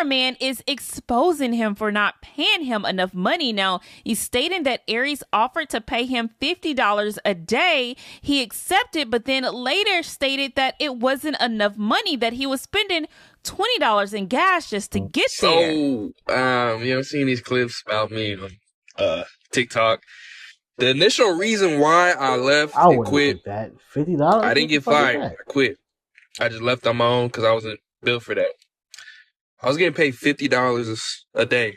Cameraman is exposing him for not paying him enough money. Now, he's stating that Aries offered to pay him $50 a day. He accepted, but then later stated that it wasn't enough money, that he was spending $20 in gas just to get there. You know, seen these clips about me on TikTok. The initial reason why I left and quit, that $50. I didn't get fired. I quit. I just left on my own because I wasn't built for that. I was getting paid $50 a day.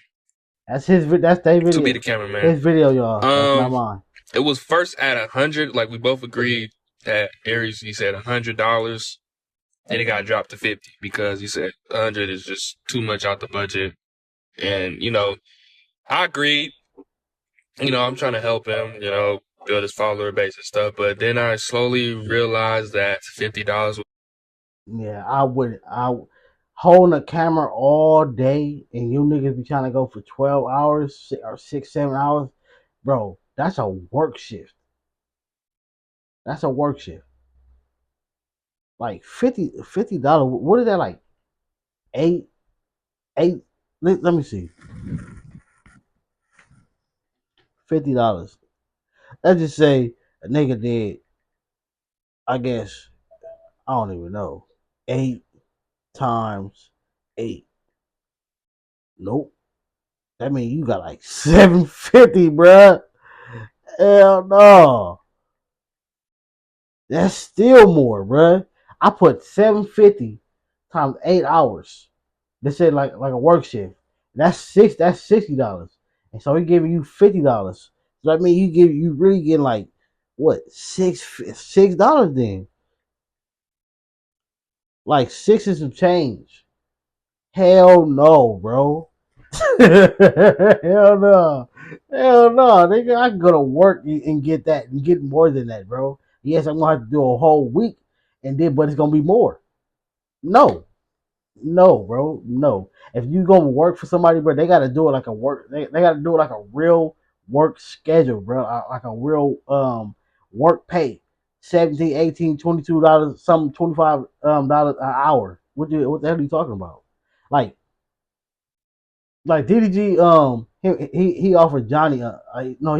That's his. That's their video. To be the cameraman. His video, y'all. That's not mine. It was first at $100. Like we both agreed that Aries, he said $100, and it got dropped to $50 because he said $100 is just too much out the budget. And you know, I agreed. You know, I'm trying to help him. You know, build his follower base and stuff. But then I slowly realized that $50. Yeah, I would. Holding a camera all day and you niggas be trying to go for 12 hours or 6-7 hours, bro, that's a work shift. That's a work shift. Like $50, what is that, like eight, let me see. $50. Let's just say a nigga did, I guess, I don't even know, 8 times 8. Nope. That means you got like $750, bruh. Hell no. That's still more, bruh. I put $750 times 8 hours. They said like a work shift. That's $60. And so he giving you $50. So that means you really getting like what, $6 then. Like 6 and some change. Hell no, bro. Hell no. Nigga, I can go to work and get that and get more than that, bro. Yes, I'm gonna have to do a whole week but it's gonna be more. No, bro. No. If you gonna work for somebody, bro, they gotta do it like a work. They gotta do it like a real work schedule, bro. Like a real work pay. $17, $18, $22, some $25 dollars an hour. What the hell are you talking about? Like DDG, he offered Johnny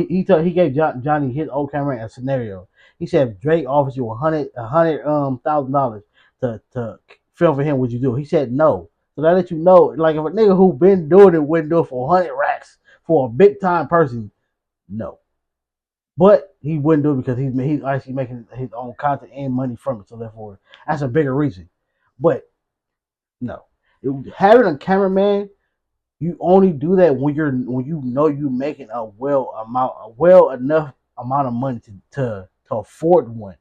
he gave Johnny his old camera a scenario. He said if Drake offers you $100,000 to film for him, would you do it? He said no. So that let you know, like, if a nigga who been doing it wouldn't do it for 100 racks for a big time person, no. But he wouldn't do it because he's actually making his own content and money from it. So therefore, that's a bigger reason. But no, having a cameraman, you only do that when you know you're making a well enough amount of money to afford one.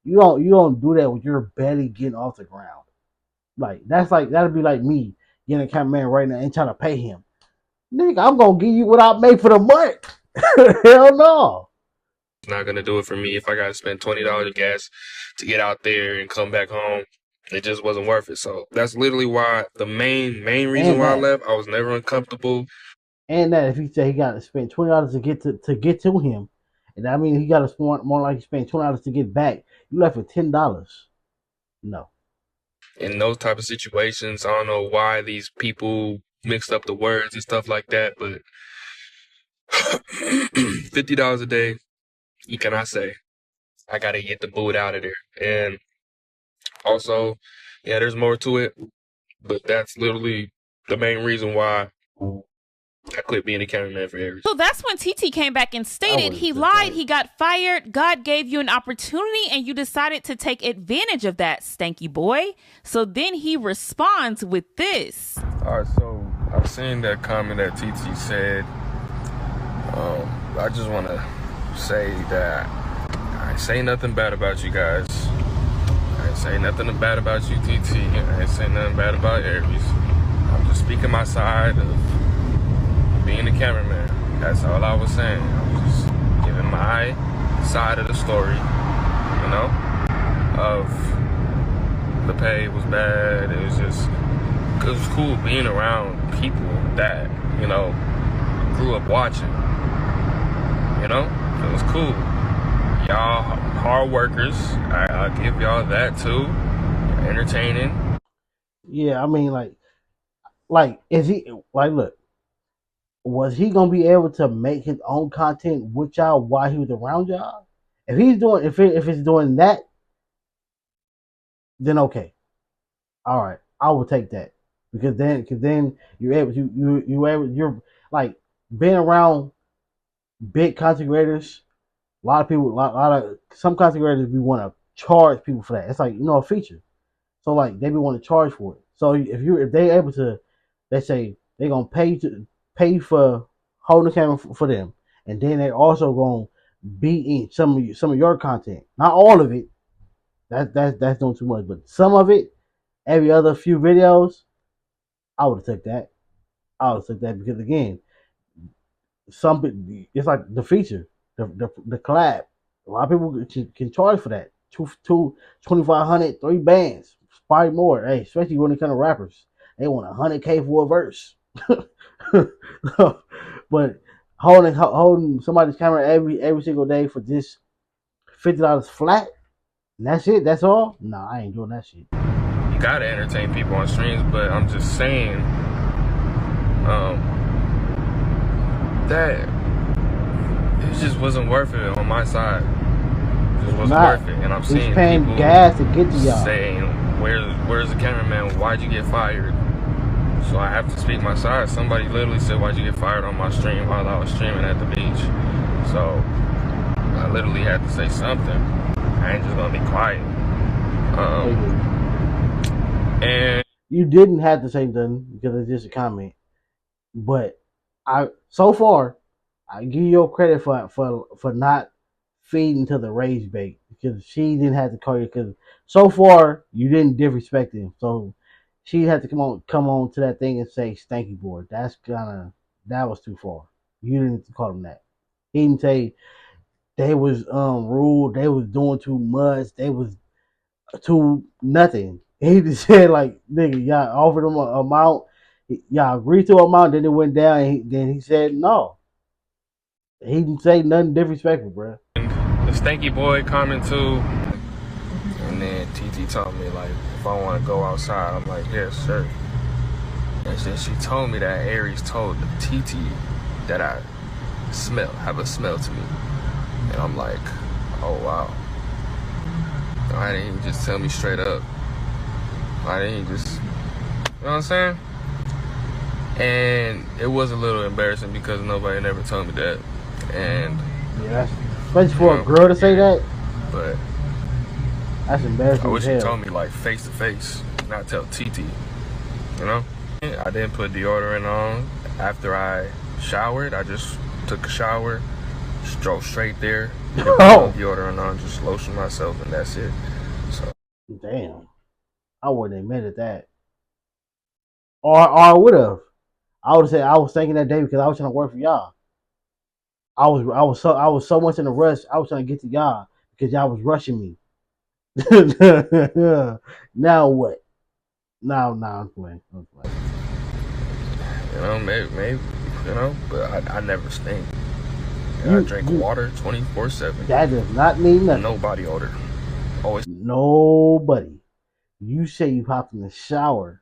You don't do that when you're barely getting off the ground. Like that'd be like me getting a cameraman right now and trying to pay him. Nigga, I'm gonna give you what I make for the month. Hell no. Not gonna do it for me. If I gotta spend $20 of gas to get out there and come back home, it just wasn't worth it. So that's literally why the main reason why I left. I was never uncomfortable. And that if he said he got to spend $20 to get to him, and I mean he got to spend more like he spent $20 to get back. You left with $10. No. In those type of situations, I don't know why these people mixed up the words and stuff like that, but $50 a day. You cannot say I gotta get the boot out of there. And also, yeah, there's more to it, but that's literally the main reason why I quit being a cameraman for Aries. So that's when TT came back and stated he lied, he got fired, God gave you an opportunity, and you decided to take advantage of that, stanky boy. So then he responds with this. All right, so I've seen that comment that TT said. I just want to say that I ain't say nothing bad about you guys. I ain't say nothing bad about you, TT. I ain't say nothing bad about Aries. I'm just speaking my side of being a cameraman. That's all I was saying. I was just giving my side of the story, you know, of the pay was bad. It was cool being around people that, you know, grew up watching. You know, it was cool. Y'all hard workers. I'll give y'all that too. You're entertaining. Yeah, I mean, like Like, is he like? Look, was he gonna be able to make his own content with y'all while he was around y'all? If he's doing, if it's doing that, then okay, all right, I will take that because then you're able to you're like being around big content creators. A lot of people, a lot of some content creators, we want to charge people for that. It's like a feature. So like they be want to charge for it. So if they able to, they say they gonna pay for holding the camera for them, and then they also gonna be in some of your content. Not all of it. That's doing too much, but some of it. Every other few videos, I would have took that. I would have took that because again, it's like the feature, the collab. A lot of people can charge for that. 2,500, 3 bands, probably more. Hey, especially when it comes to rappers, they want 100K for a verse. But holding somebody's camera every single day for just $50 flat, and that's it. That's all. Nah, I ain't doing that shit. You gotta entertain people on streams, but I'm just saying, that it just wasn't worth it on my side. It just wasn't worth it, and I'm seeing people gas to get to y'all saying, "Where's the cameraman? Why'd you get fired?" So I have to speak my side. Somebody literally said, "Why'd you get fired on my stream while I was streaming at the beach?" So I literally had to say something. I ain't just gonna be quiet. And you didn't have to say nothing because it's just a comment. But so far, I give you your credit for not feeding to the rage bait because she didn't have to call you because so far you didn't disrespect him. So she had to come on to that thing and say stanky boy. That was too far. You didn't call him that. He didn't say they was rude, they was doing too much, they was too nothing. He just said like, nigga, y'all offered him an amount, y'all agreed to an amount, then it went down, and then he said no. He didn't say nothing disrespectful, bro. The stanky boy comment too, and then TT told me like if I want to go outside, I'm like, yes sir. And then she told me that Aries told the TT that I have a smell to me, and I'm like, oh wow. Why didn't he just tell me straight up? Why didn't he just, you know what I'm saying? And it was a little embarrassing because nobody never told me that. And yeah, especially for a girl to say that. But that's embarrassing. I wish he told me like face to face, not tell TT. You know? I didn't put deodorant on after I showered. I just took a shower, drove straight there, didn't put no deodorant on, just lotion myself, and that's it. So damn, I wouldn't admit at that. Or I would have. I would have said I was thinking that day because I was trying to work for y'all. I was so much in a rush. I was trying to get to y'all because y'all was rushing me. Now what? Now I'm playing. You know, maybe you know, but I never stink. I drink water 24/7. That does not mean nothing. No body odor. Always. Nobody. You say you hopped in the shower,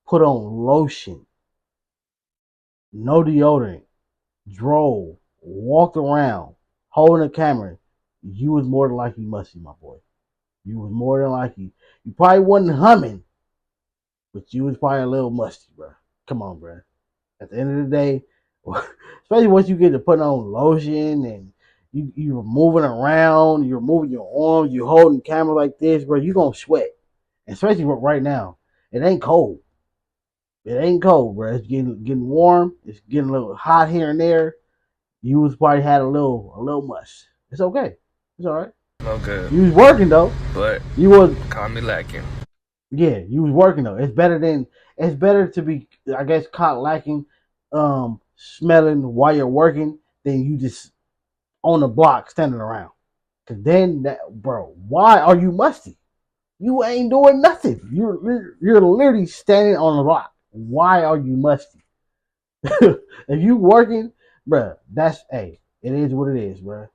put on lotion, no deodorant, drove, walked around, holding a camera. You was more than likely musty, my boy. You was more than likely. You probably wasn't humming, but you was probably a little musty, bro. Come on, bro. At the end of the day, especially once you get to putting on lotion and you're moving around, you're moving your arms, you're holding the camera like this, bro, you're going to sweat. Especially right now. It ain't cold. It ain't cold, bro. It's getting warm. It's getting a little hot here and there. You was probably had a little mush. It's okay. It's all right. No good. You was working though. But you was caught me lacking. Yeah, you was working though. It's better to be, I guess, caught lacking, smelling while you're working than you just on the block standing around. Cause then bro, why are you musty? You ain't doing nothing. You're literally standing on the block. Why are you musty? If you working, bruh, it is what it is, bruh.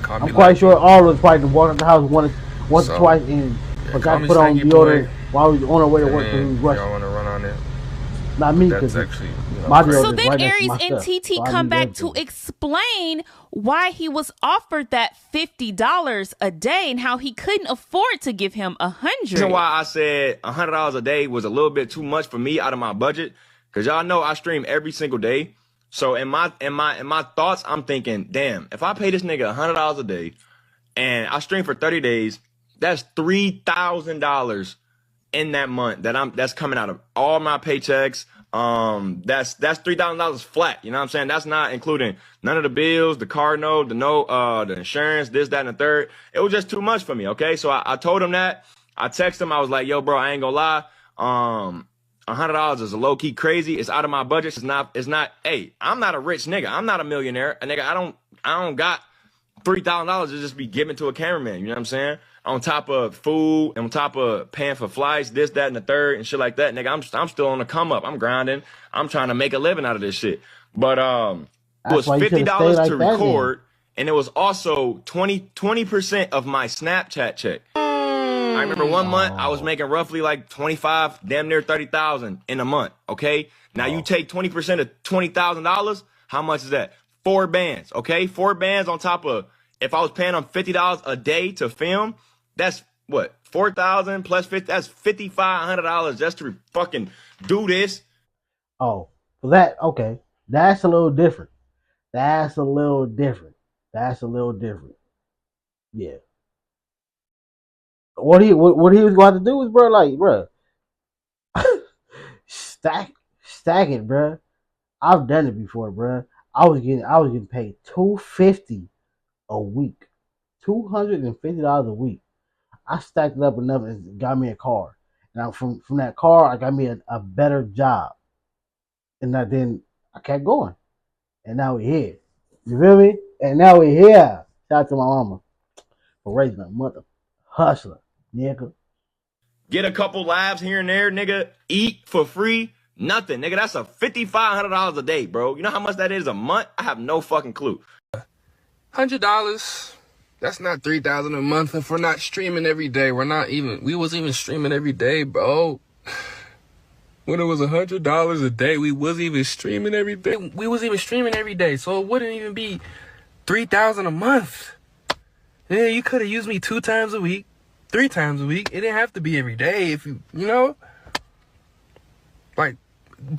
I'm quite sure all of us probably walked out the house once or twice and forgot to put on deodorant while we was on our way to work because we was rushing. Y'all want to run on it? Not me, That's because actually, my deal So is then right next to Aries my and stuff, TT so I come need back to everything. explain why he was offered that $50 a day and how he couldn't afford to give him The reason $100. why I said $100 a day was a little bit too much for me out of my budget, because y'all know I stream every single day. So in my thoughts, I'm thinking, damn, if I pay this nigga $100 a day and I stream for 30 days, that's $3,000 in that month that's coming out of all my paychecks. That's $3,000 flat. You know what I'm saying? That's not including none of the bills, the car note, the insurance, this, that, and the third. It was just too much for me. Okay, so I told him that. I texted him. I was like, yo, bro, I ain't gonna lie. $100 is a low key crazy. It's out of my budget. It's not. Hey, I'm not a rich nigga. I'm not a millionaire. A nigga, I don't got $3,000 to just be given to a cameraman. You know what I'm saying? On top of food, on top of paying for flights, this, that, and the third, and shit like that, nigga. I'm still on the come up. I'm grinding. I'm trying to make a living out of this shit. But it That's was why you should have stayed $50 like to that then. record, and it was also 20% of my Snapchat check. I remember one month I was making roughly like 25, damn near 30,000 in a month. Okay, now you take 20% of $20,000. How much is that? 4 bands. Okay, 4 bands on top of, if I was paying them $50 a day to film, that's what, 4,000 plus 50. That's $5,500 just to fucking do this. Oh, for that, okay. That's a little different. That's a little different. That's a little different. Yeah. What he was going to do is, bro, like, bro, stack stack it, bro. I've done it before, bro. I was getting paid $250 a week, $250 a week. I stacked it up enough and got me a car. Now from that car, I got me a better job, and then I kept going, and now we here. You feel me? And now we here. Shout out to my mama for raising a mother hustler, nigga. Get a couple lives here and there, nigga. Eat for free. Nothing, nigga. That's a $5,500 a day, bro. You know how much that is a month? I have no fucking clue. $100. That's not 3,000 a month if we're not streaming every day. We was even streaming every day, bro. When it was $100 a day, we was even streaming every day. So it wouldn't even be 3,000 a month. Yeah, you could have used me 2 times a week, 3 times a week. It didn't have to be every day. If you know, like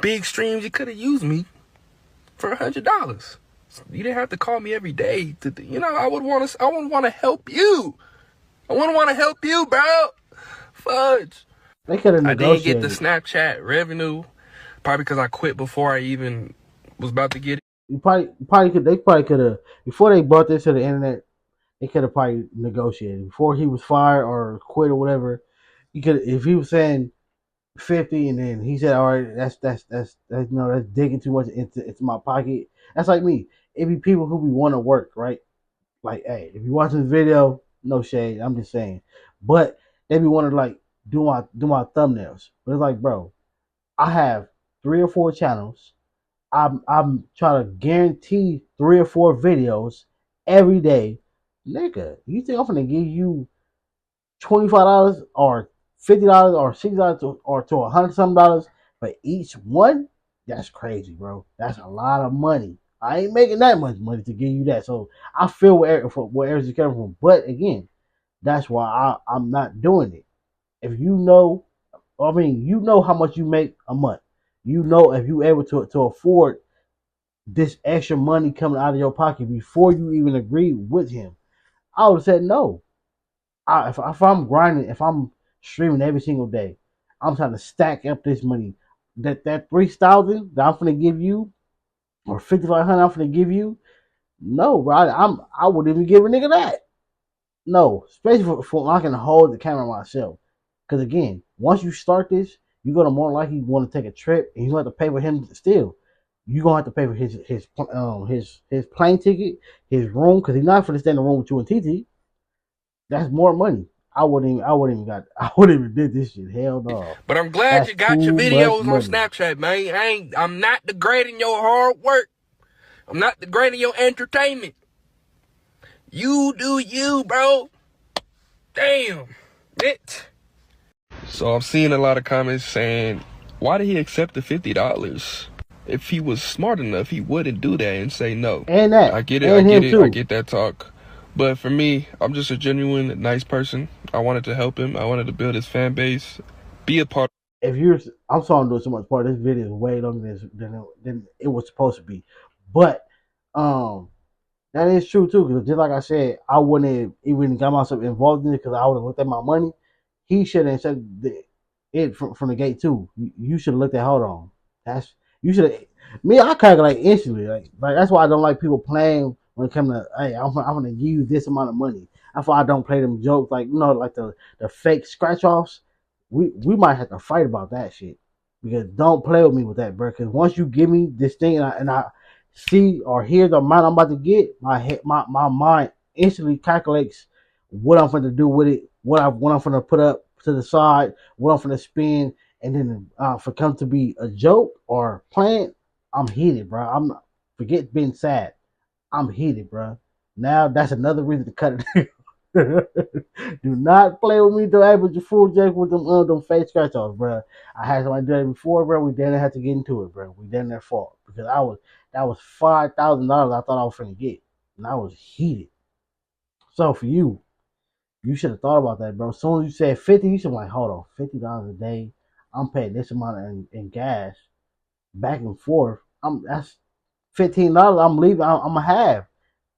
big streams, you could have used me for $100. You didn't have to call me every day. I would want to help you. I wouldn't want to help you, bro. Fudge. They could have I didn't get negotiated. the Snapchat revenue, probably because I quit before I even was about to get it. They probably could have, before they brought this to the internet. They could have probably negotiated before he was fired or quit or whatever. He could, if he was saying 50, and then he said, "All right, that's that's digging too much into my pocket." That's like me. It be people who be want to work, right? Like, hey, if you watching this video, no shade. I'm just saying, but they be want to like do my thumbnails. But it's like, bro, I have 3 or 4 channels. I'm trying to guarantee 3 or 4 videos every day. Nigga, you think I'm gonna give you $25 or $50 or $60 or to $100 for each one? That's crazy, bro. That's a lot of money. I ain't making that much money to give you that. So I feel where Aries is coming from. But again, that's why I'm not doing it. If you know, you know how much you make a month. You know if you able to afford this extra money coming out of your pocket before you even agree with him. I would have said no. If I'm grinding, if I'm streaming every single day, I'm trying to stack up this money. That 3,000 that I'm gonna give you, or 5,500 I'm gonna give you. No, bro. I wouldn't even give a nigga that. No, especially for I can hold the camera myself. Because again, once you start this, you're gonna more likely want to take a trip, and you have to pay for him still. You're gonna have to pay for his plane ticket, his room, because he's not gonna stay in the room with you and TT. That's more money. I wouldn't even did this shit. Hell no. But I'm glad That's you got your too much videos on money. Snapchat, man. I'm not degrading your hard work. I'm not degrading your entertainment. You do you, bro. Damn. It. So I'm seeing a lot of comments saying Why did he accept the $50? If he was smart enough, he wouldn't do that and say no. And that. I get it, and I get him it, too. I get that talk. But for me, I'm just a genuine, nice person. I wanted to help him. I wanted to build his fan base, be a part. I'm sorry I'm doing so much part. This video is way longer than it was supposed to be. But that is true too, because just like I said, I wouldn't have even got myself involved in it because I would have looked at my money. He should have said it from the gate too. You should have looked at, hold on, you should have. Me, I calculate instantly. Like that's why I don't like people playing when it comes to, hey, I'm gonna give you this amount of money. That's why I don't play them jokes like, like the fake scratch offs. We might have to fight about that shit, because don't play with me with that, bro. Because once you give me this thing and I see or hear the amount I'm about to get, my mind instantly calculates what I'm going to do with it, what I'm going to put up to the side, what I'm going to spend, and then if it comes to be a joke or playing, I'm heated, bro. Forget being sad. I'm heated, bro. Now that's another reason to cut it. Do not play with me to average full jack with them fake scratch offs, bro. I had somebody do that before, bro. We didn't have to get into it, bro. We didn't their fault, because that was $5,000 I thought I was finna get, and I was heated. So for you should have thought about that, bro. As soon as you said 50, you should be like, hold on, $50 a day. I'm paying this amount in gas back and forth. That's $15. I'm leaving. I'm gonna have.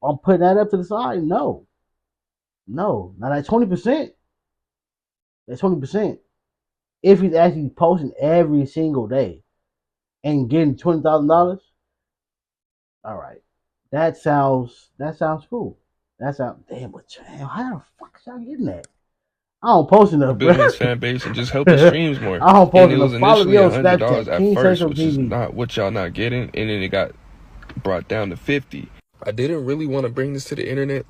I'm putting that up to the side. No. Now that 20%. That's 20%. If he's actually posting every single day and getting $20,000, all right, that sounds cool. That sounds damn. But how the fuck is y'all getting that? I don't post enough, bro. Building his fan base and just help his streams more. I don't And post it was enough. Follow me initially on $100 Snapchat. at King first, Central which is TV. not what y'all not getting, and then it got brought down to 50. I didn't really want to bring this to the internet,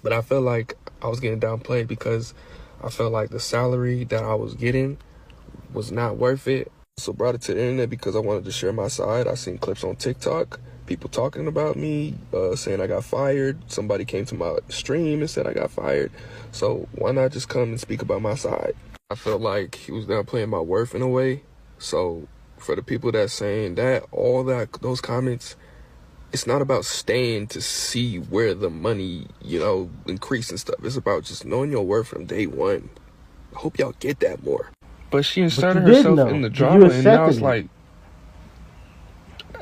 but I felt like I was getting downplayed because I felt like the salary that I was getting was not worth it. So brought it to the internet because I wanted to share my side. I seen clips on TikTok, people talking about me, saying I got fired. Somebody came to my stream and said I got fired. So why not just come and speak about my side? I felt like he was downplaying my worth in a way. So for the people that's saying that, those comments, it's not about staying to see where the money, increase and stuff. It's about just knowing your worth from day one. I hope y'all get that more. But she inserted herself in the drama, and now it's like,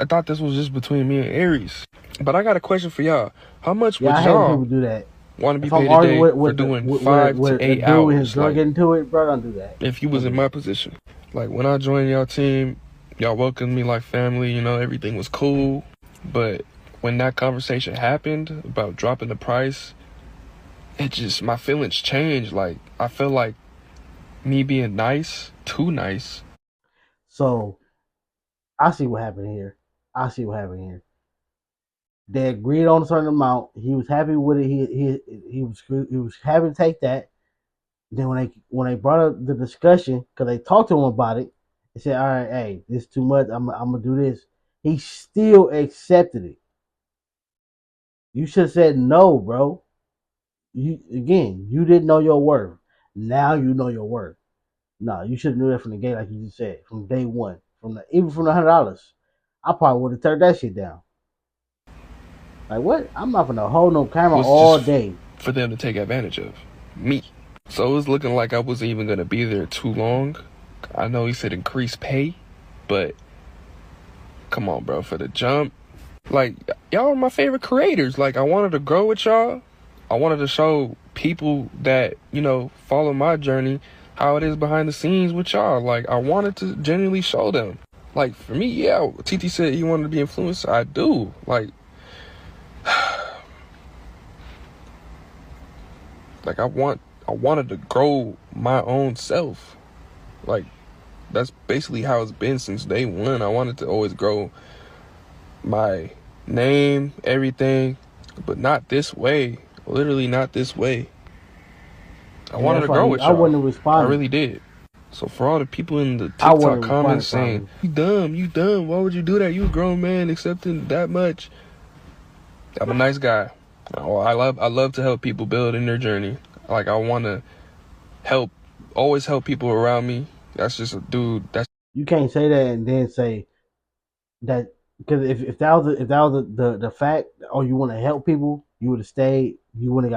I thought this was just between me and Aries. But I got a question for y'all. How much would y'all people do that. want to be paid a day for doing 5 to 8 hours? Like, into it, bro, don't do that. If you was in my position, like when I joined y'all team, y'all welcomed me like family. Everything was cool. But when that conversation happened about dropping the price, my feelings changed. Like I feel like me being nice, too nice. So I see what happened here. They agreed on a certain amount. He was happy with it. He was happy to take that. Then when they brought up the discussion, because they talked to him about it, they said, "All right, hey, this is too much. I'm gonna do this." He still accepted it. You should have said no, bro. You didn't know your worth. Now you know your worth. No, you should have knew that from the gate, like you just said, from day one. Even from the $100, I probably would have turned that shit down. Like what? I'm not gonna hold no camera all day for them to take advantage of me. So it was looking like I wasn't even gonna be there too long. I know he said increase pay, but come on, bro, for the jump. Like, y'all are my favorite creators. Like, I wanted to grow with y'all. I wanted to show people that, follow my journey, how it is behind the scenes with y'all. Like, I wanted to genuinely show them. Like, for me, yeah, TT said he wanted to be influenced. I do. Like, I wanted to grow my own self. Like, that's basically how it's been since day one. I wanted to always grow my name, everything, but not this way. Literally not this way. I wanted to grow with y'all. I wouldn't have responded. I really did. So for all the people in the TikTok comments saying, you dumb, why would you do that? You a grown man accepting that much. I'm a nice guy. I love to help people build in their journey. Like, I want to always help people around me. That's just a dude. You can't say that and then say that, because if that was the fact, or you want to help people, you would have stayed. You wouldn't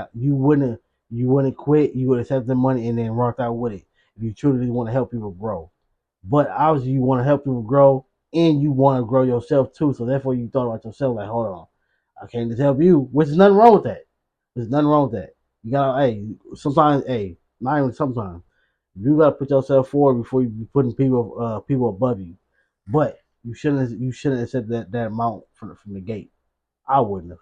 quit. You would have accepted the money and then worked out with it. If you truly want to help people grow, but obviously you want to help people grow and you want to grow yourself too. So therefore you thought about yourself like, hold on, I can't just help you, which is nothing wrong with that. There's nothing wrong with that. You gotta, sometimes, not even sometimes, you gotta put yourself forward before you be putting people above you. But you shouldn't accept that amount from the gate. I wouldn't have.